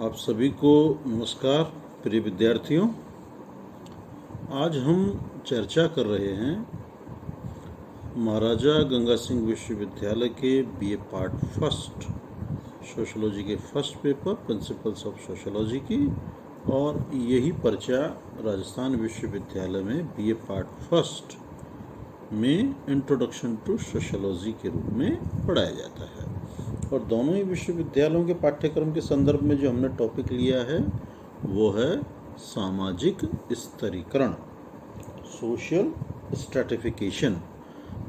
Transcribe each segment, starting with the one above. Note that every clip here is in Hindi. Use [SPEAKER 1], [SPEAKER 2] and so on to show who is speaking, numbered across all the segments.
[SPEAKER 1] आप सभी को नमस्कार प्रिय विद्यार्थियों। आज हम चर्चा कर रहे हैं महाराजा गंगा सिंह विश्वविद्यालय के बीए पार्ट फर्स्ट सोशोलॉजी के first paper principles of sociology की, और यही पर्चा राजस्थान विश्वविद्यालय में बीए पार्ट फर्स्ट में इंट्रोडक्शन टू सोशोलॉजी के रूप में पढ़ाया जाता है। और दोनों ही विश्वविद्यालयों के पाठ्यक्रम के संदर्भ में जो हमने टॉपिक लिया है वो है सामाजिक स्तरीकरण, सोशल स्ट्रैटिफिकेशन।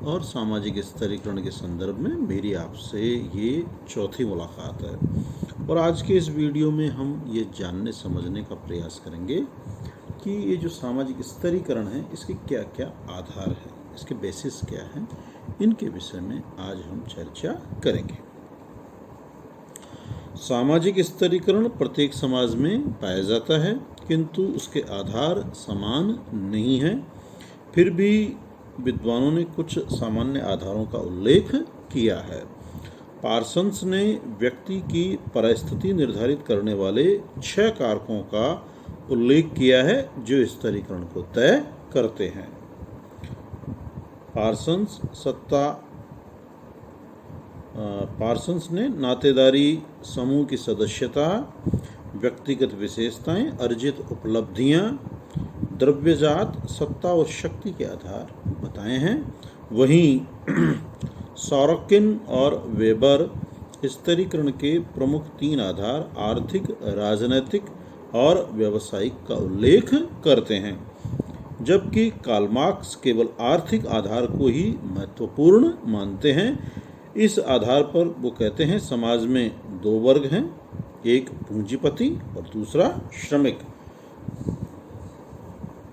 [SPEAKER 1] और सामाजिक स्तरीकरण के संदर्भ में मेरी आपसे ये चौथी मुलाकात है। और आज के इस वीडियो में हम ये जानने समझने का प्रयास करेंगे कि ये जो सामाजिक स्तरीकरण है इसके क्या क्या आधार हैं, इसके बेसिस क्या हैं, इनके विषय में आज हम चर्चा करेंगे। सामाजिक स्तरीकरण प्रत्येक समाज में पाया जाता है, किंतु उसके आधार समान नहीं हैं। फिर भी विद्वानों ने कुछ सामान्य आधारों का उल्लेख किया है। पार्सन्स ने व्यक्ति की परिस्थिति निर्धारित करने वाले 6 कारकों का उल्लेख किया है जो स्तरीकरण को तय करते हैं। पार्सन्स ने नातेदारी, समूह की सदस्यता, व्यक्तिगत विशेषताएं, अर्जित उपलब्धियां, द्रव्यजात, सत्ता और शक्ति के आधार बताए हैं। वहीं सॉरोकिन और वेबर स्तरीकरण के प्रमुख 3 आधार आर्थिक, राजनैतिक और व्यावसायिक का उल्लेख करते हैं, जबकि कार्ल मार्क्स केवल आर्थिक आधार को ही महत्वपूर्ण मानते हैं। इस आधार पर वो कहते हैं समाज में 2 वर्ग हैं, एक पूंजीपति और दूसरा श्रमिक।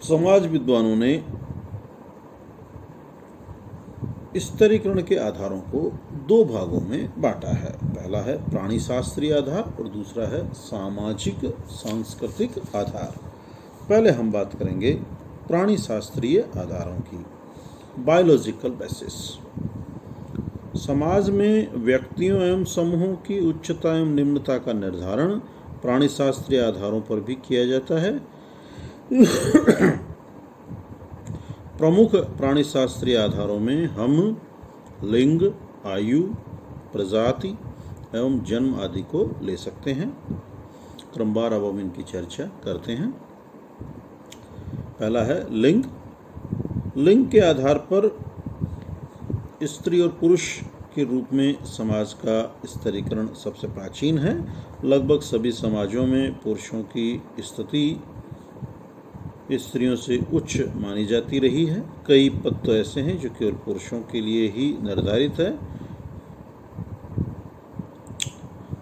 [SPEAKER 1] समाज विद्वानों ने स्तरीकरण के आधारों को 2 भागों में बांटा है। पहला है प्राणीशास्त्रीय आधार और दूसरा है सामाजिक सांस्कृतिक आधार। पहले हम बात करेंगे प्राणीशास्त्रीय आधारों की, बायोलॉजिकल बेसिस। समाज में व्यक्तियों एवं समूहों की उच्चता एवं निम्नता का निर्धारण प्राणीशास्त्रीय आधारों पर भी किया जाता है। प्रमुख प्राणीशास्त्रीय आधारों में हम लिंग, आयु, प्रजाति एवं जन्म आदि को ले सकते हैं। क्रमवार अब हम इनकी चर्चा करते हैं। पहला है लिंग। लिंग के आधार पर स्त्री और पुरुष के रूप में समाज का स्तरीकरण सबसे प्राचीन है। लगभग सभी समाजों में पुरुषों की स्थिति स्त्रियों से उच्च मानी जाती रही है। कई पद तो ऐसे हैं जो केवल पुरुषों के लिए ही निर्धारित है।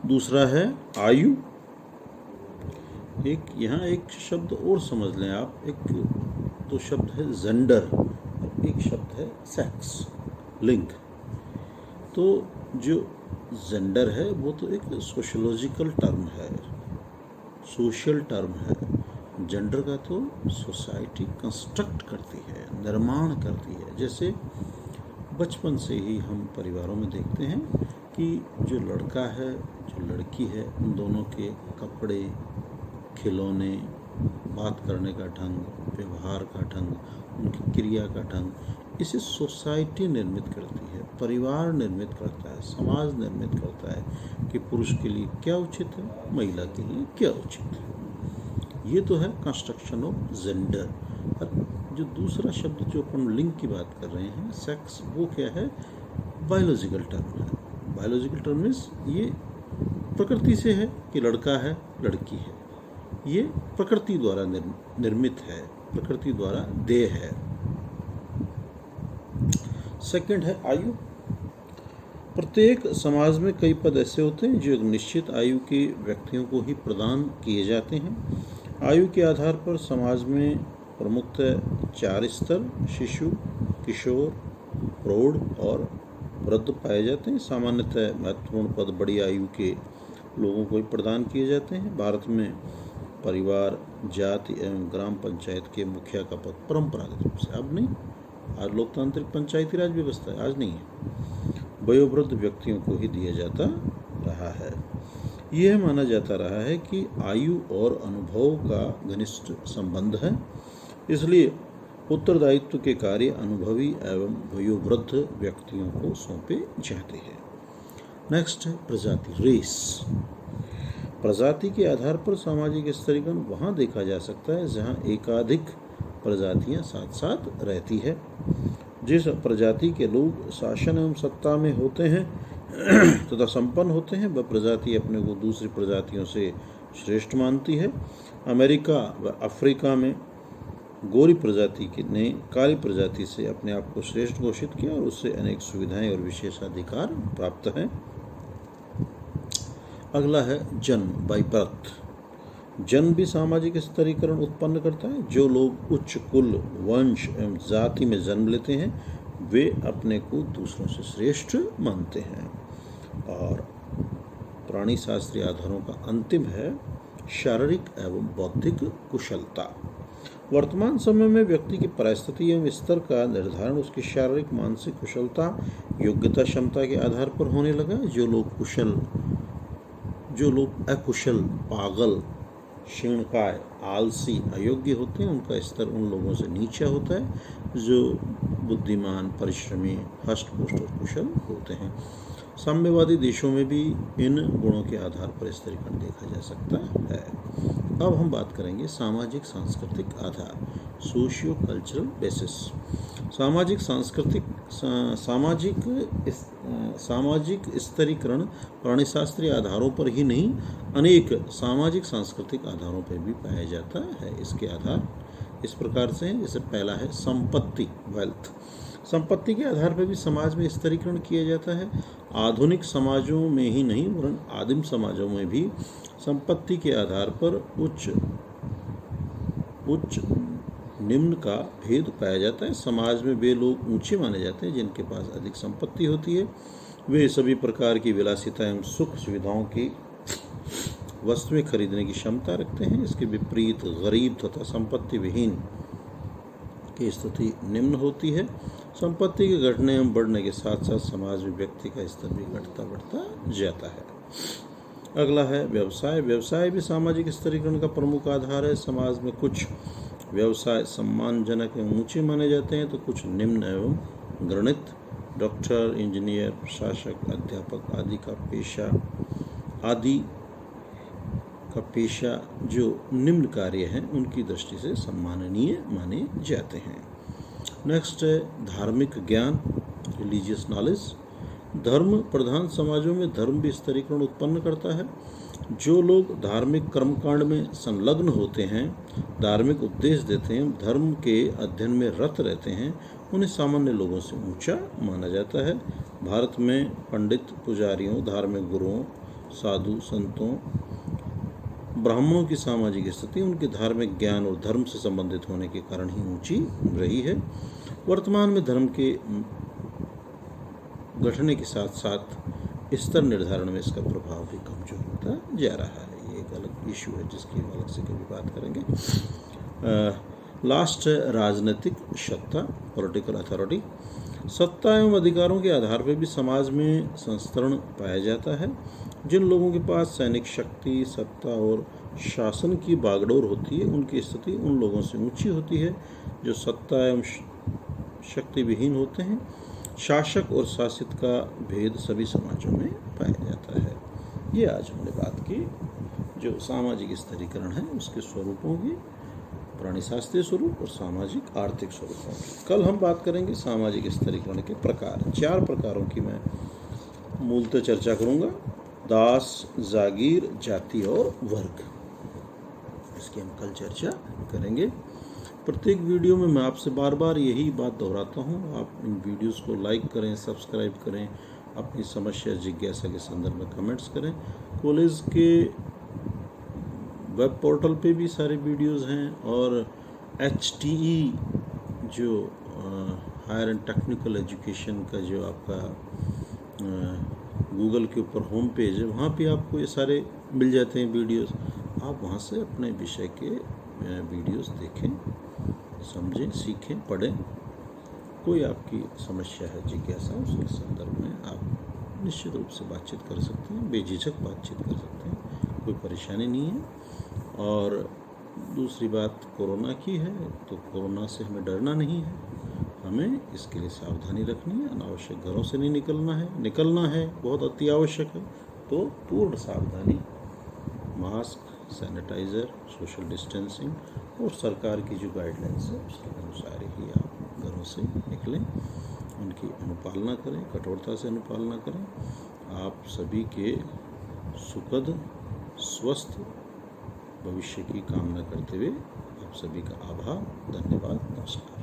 [SPEAKER 1] दूसरा है आयु। यहाँ एक शब्द और समझ लें आप, एक तो शब्द है जेंडर और एक शब्द है सेक्स, लिंग। तो जो जेंडर है वो तो एक सोशियोलॉजिकल टर्म है, सोशल टर्म है। जेंडर का तो सोसाइटी कंस्ट्रक्ट करती है, निर्माण करती है। जैसे बचपन से ही हम परिवारों में देखते हैं कि जो लड़का है, जो लड़की है, उन दोनों के कपड़े, खिलौने, बात करने का ढंग, व्यवहार का ढंग, उनकी क्रिया का ढंग, इसे सोसाइटी निर्मित करती है, परिवार निर्मित करता है, समाज निर्मित करता है कि पुरुष के लिए क्या उचित है, महिला के लिए क्या उचित है। ये तो है कंस्ट्रक्शन ऑफ जेंडर। और जो दूसरा शब्द जो अपन लिंग की बात कर रहे हैं, सेक्स, वो क्या है? बायोलॉजिकल टर्म है। बायोलॉजिकल टर्म मीन्स ये प्रकृति से है कि लड़का है, लड़की है। ये प्रकृति द्वारा निर्मित है, प्रकृति द्वारा देह है। सेकंड है आयु। प्रत्येक समाज में कई पद ऐसे होते हैं जो एक निश्चित आयु के व्यक्तियों को ही प्रदान किए जाते हैं। आयु के आधार पर समाज में प्रमुखतः 4 स्तर शिशु, किशोर, प्रौढ़ और वृद्ध पाए जाते हैं। सामान्यतः महत्वपूर्ण पद बड़ी आयु के लोगों को ही प्रदान किए जाते हैं। भारत में परिवार, जाति एवं ग्राम पंचायत के मुखिया का पद परंपरागत रूप से, अब नहीं, आज लोकतांत्रिक पंचायती राज व्यवस्था है, आज नहीं है, वयोवृद्ध व्यक्तियों को ही दिया जाता रहा है। यह माना जाता रहा है कि आयु और अनुभव का घनिष्ठ संबंध है, इसलिए उत्तरदायित्व के कार्य अनुभवी एवं वयोवृद्ध व्यक्तियों को सौंपे जाते हैं। नेक्स्ट है प्रजाति, रेस। प्रजाति के आधार पर सामाजिक स्तरीकरण वहाँ देखा जा सकता है जहाँ एकाधिक प्रजातियाँ साथ साथ रहती है। जिस प्रजाति के लोग शासन एवं सत्ता में होते हैं तथा संपन्न होते हैं, वह प्रजाति अपने को दूसरी प्रजातियों से श्रेष्ठ मानती है। अमेरिका व अफ्रीका में गोरी प्रजाति ने काली प्रजाति से अपने आप को श्रेष्ठ घोषित किया और उससे अनेक सुविधाएं और विशेषाधिकार प्राप्त हैं। अगला है जन्म, बाय बर्थ। जन्म भी सामाजिक स्तरीकरण उत्पन्न करता है। जो लोग उच्च कुल, वंश एवं जाति में जन्म लेते हैं, वे अपने को दूसरों से श्रेष्ठ मानते हैं। और प्राणी शास्त्रीय आधारों का अंतिम है शारीरिक एवं बौद्धिक कुशलता। वर्तमान समय में व्यक्ति की परिस्थिति एवं स्तर का निर्धारण उसकी शारीरिक, मानसिक कुशलता, योग्यता, क्षमता के आधार पर होने लगा। जो लोग अकुशल, पागल, क्षीणकाय, आलसी, अयोग्य होते हैं, उनका स्तर उन लोगों से नीचा होता है जो बुद्धिमान, परिश्रमी, हष्टपुष्ट और कुशल होते हैं। साम्यवादी देशों में भी इन गुणों के आधार पर स्तरीकरण देखा जा सकता है। अब हम बात करेंगे सामाजिक सांस्कृतिक आधार, सोशियो कल्चरल बेसिस। सामाजिक स्तरीकरण प्राणीशास्त्रीय आधारों पर ही नहीं, अनेक सामाजिक सांस्कृतिक आधारों पर भी पाया जाता है। इसके आधार इस प्रकार से हैं, जैसे पहला है संपत्ति, वेल्थ। संपत्ति के आधार पर भी समाज में स्तरीकरण किया जाता है। आधुनिक समाजों में ही नहीं वरन आदिम समाजों में भी संपत्ति के आधार पर उच्च निम्न का भेद पाया जाता है। समाज में वे लोग ऊंचे माने जाते हैं जिनके पास अधिक संपत्ति होती है। वे सभी प्रकार की विलासिता एवं सुख सुविधाओं की वस्तुएं खरीदने की क्षमता रखते हैं। इसके विपरीत गरीब तथा संपत्ति विहीन की स्थिति निम्न होती है। संपत्ति के घटने एवं बढ़ने के साथ साथ समाज में व्यक्ति का स्तर भी घटता बढ़ता जाता है। अगला है व्यवसाय। व्यवसाय भी सामाजिक स्तरीकरण का प्रमुख आधार है। समाज में कुछ व्यवसाय सम्मानजनक एवं ऊंचे माने जाते हैं तो कुछ निम्न एवं घृणित। डॉक्टर, इंजीनियर, प्रशासक, अध्यापक आदि का पेशा जो निम्न कार्य हैं उनकी दृष्टि से सम्माननीय माने जाते हैं। नेक्स्ट है धार्मिक ज्ञान, रिलीजियस नॉलेज। धर्म प्रधान समाजों में धर्म भी स्तरीकरण उत्पन्न करता है। जो लोग धार्मिक कर्मकांड में संलग्न होते हैं, धार्मिक उपदेश देते हैं, धर्म के अध्ययन में रत रहते हैं, उन्हें सामान्य लोगों से ऊंचा माना जाता है। भारत में पंडित, पुजारियों, धार्मिक गुरुओं, साधु, संतों, ब्राह्मणों की सामाजिक स्थिति उनके धार्मिक ज्ञान और धर्म से संबंधित होने के कारण ही ऊंची रही है। वर्तमान में धर्म के घटने के साथ साथ स्तर निर्धारण में इसका प्रभाव भी कमजोर होता जा रहा है। ये एक अलग इशू है जिसकी हम अलग से कभी बात करेंगे। लास्ट है राजनीतिक सत्ता, पॉलिटिकल अथॉरिटी। सत्ता एवं अधिकारों के आधार पर भी समाज में संस्तरण पाया जाता है। जिन लोगों के पास सैनिक शक्ति, सत्ता और शासन की बागडोर होती है, उनकी स्थिति उन लोगों से ऊंची होती है जो सत्ता एवं शक्ति विहीन होते हैं। शासक और शासित का भेद सभी समाजों में पाया जाता है। ये आज हमने बात की जो सामाजिक स्तरीकरण है उसके स्वरूपों की, प्राणीशास्त्रीय स्वरूप और सामाजिक आर्थिक स्वरूपों की। कल हम बात करेंगे सामाजिक स्तरीकरण के प्रकार। 4 प्रकारों की मैं मूलतः चर्चा करूंगा: दास, जागीर, जाति और वर्ग। इसकी हम कल चर्चा करेंगे। प्रत्येक वीडियो में मैं आपसे बार बार यही बात दोहराता हूँ, आप इन वीडियोस को लाइक करें, सब्सक्राइब करें, अपनी समस्या, जिज्ञासा के संदर्भ में कमेंट्स करें। कॉलेज के वेब पोर्टल पे भी सारे वीडियोस हैं और HTE जो हायर एंड टेक्निकल एजुकेशन का जो आपका गूगल के ऊपर होम पेज है, वहाँ पे आपको ये सारे मिल जाते हैं वीडियोस। आप वहाँ से अपने विषय के वीडियोस देखें, समझें, सीखें, पढ़ें। कोई आपकी समस्या है, जिज्ञासा, उसके संदर्भ में आप निश्चित रूप से बातचीत कर सकते हैं, बेझिझक बातचीत कर सकते हैं। कोई परेशानी नहीं है। और दूसरी बात कोरोना की है, तो कोरोना से हमें डरना नहीं है, हमें इसके लिए सावधानी रखनी है। अनावश्यक घरों से नहीं निकलना है बहुत अति आवश्यक है तो पूर्ण सावधानी, मास्क, सैनिटाइज़र, सोशल डिस्टेंसिंग और सरकार की जो गाइडलाइंस है उसके अनुसार ही आप घरों से निकलें, उनकी अनुपालना करें, कठोरता से अनुपालना करें। आप सभी के सुखद स्वस्थ भविष्य की कामना करते हुए आप सभी का आभार, धन्यवाद, नमस्कार।